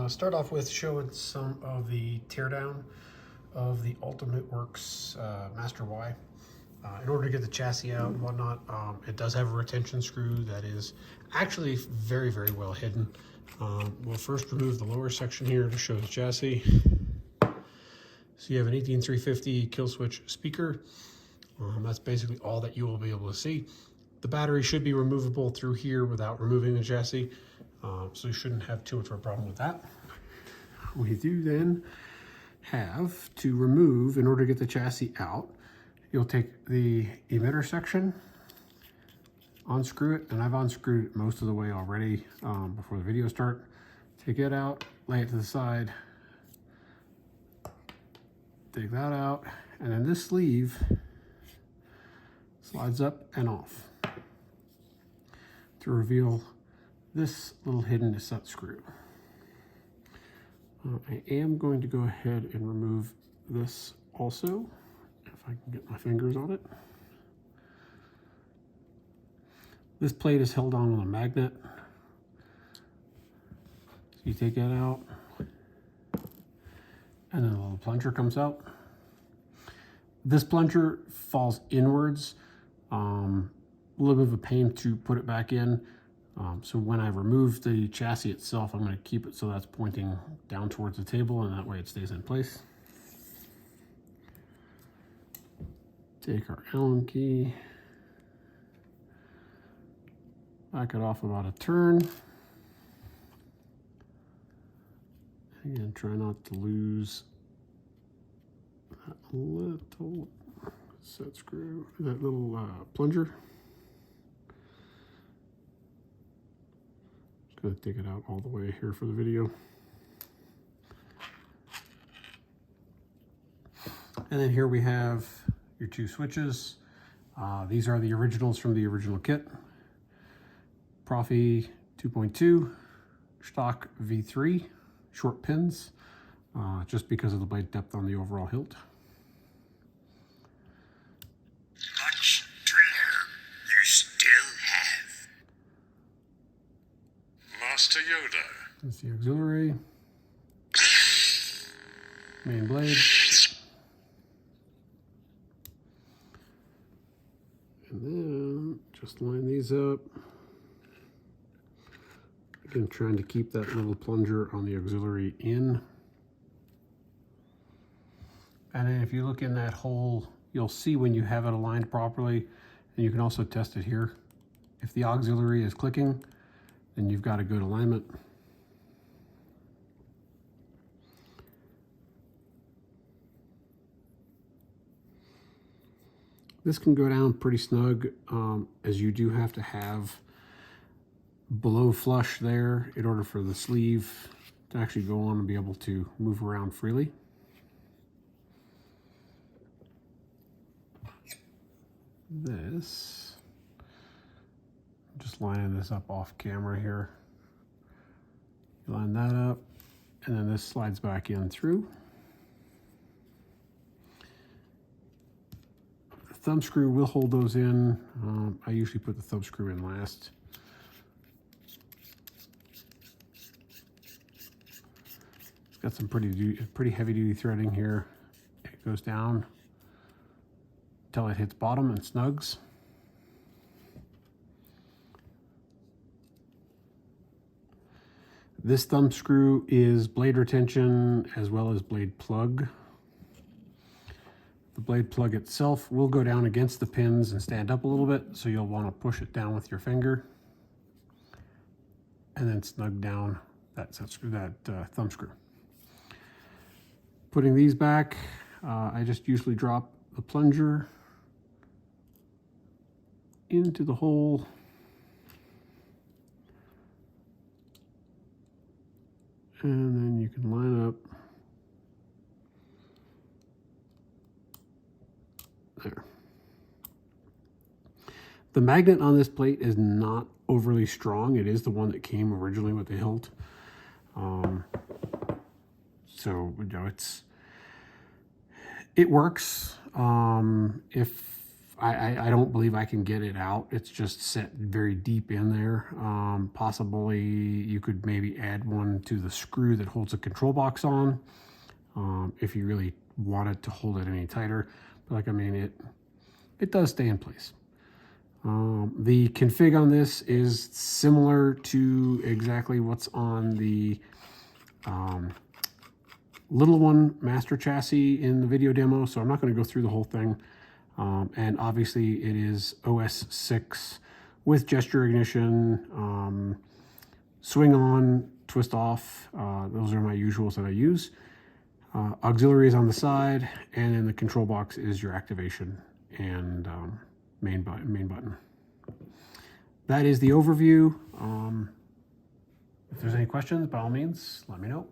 Start off with showing some of the teardown of the Ultimate Works Master Y. In order to get the chassis out and whatnot, it does have a retention screw that is actually very, very well hidden. We'll first remove the lower section here to show the chassis. So you have an 18350 kill switch speaker. That's basically all that you will be able to see. The battery should be removable through here without removing the chassis, so you shouldn't have too much of a problem with that. We do then have to remove, in order to get the chassis out, you'll take the emitter section, unscrew it, and I've unscrewed it most of the way already before the video start. Take it out, lay it to the side, take that out, and then this sleeve slides up and off to reveal this little hidden set screw. I am going to go ahead and remove this also, if I can get my fingers on it. This plate is held on with a magnet. So you take that out, and then a little plunger comes out. This plunger falls inwards. A little bit of a pain to put it back in. So when I remove the chassis itself, I'm going to keep it so that's pointing down towards the table, and that way it stays in place. Take our Allen key, back it off about a turn. Again, try not to lose that little set screw, that little plunger. Just gonna take it out all the way here for the video. And then here we have your two switches. These are the originals from the original kit. Proffie 2.2, stock V3, short pins, just because of the blade depth on the overall hilt. Much to learn you still have. Master Yoda. That's the auxiliary. Main blade. And then just line these up. Again, trying to keep that little plunger on the auxiliary in. And then if you look in that hole, you'll see when you have it aligned properly, and you can also test it here. If the auxiliary is clicking, then you've got a good alignment. This can go down pretty snug, as you do have to have below flush there in order for the sleeve to actually go on and be able to move around freely. This, I'm just lining this up off camera here. You line that up, and then this slides back in through. The thumb screw will hold those in. I usually put the thumb screw in last. It's got some pretty heavy duty threading here. It goes down until it hits bottom and snugs. This thumb screw is blade retention as well as blade plug. The blade plug itself will go down against the pins and stand up a little bit, so you'll want to push it down with your finger and then snug down that thumb screw. Putting these back, I just usually drop the plunger into the hole, and then you can line up there. The magnet on this plate is not overly strong. It is the one that came originally with the hilt. So, you know, it works. If I don't believe I can get it out. It's just set very deep in there. Possibly you could maybe add one to the screw that holds the control box on, if you really wanted to hold it any tighter. But like, I mean, it does stay in place. The config on this is similar to exactly what's on the little one master chassis in the video demo, so I'm not going to go through the whole thing. And obviously it is OS 6 with gesture ignition, swing on, twist off. Those are my usuals that I use. Auxiliaries on the side, and then the control box is your activation and main button. That is the overview. If there's any questions, by all means, let me know.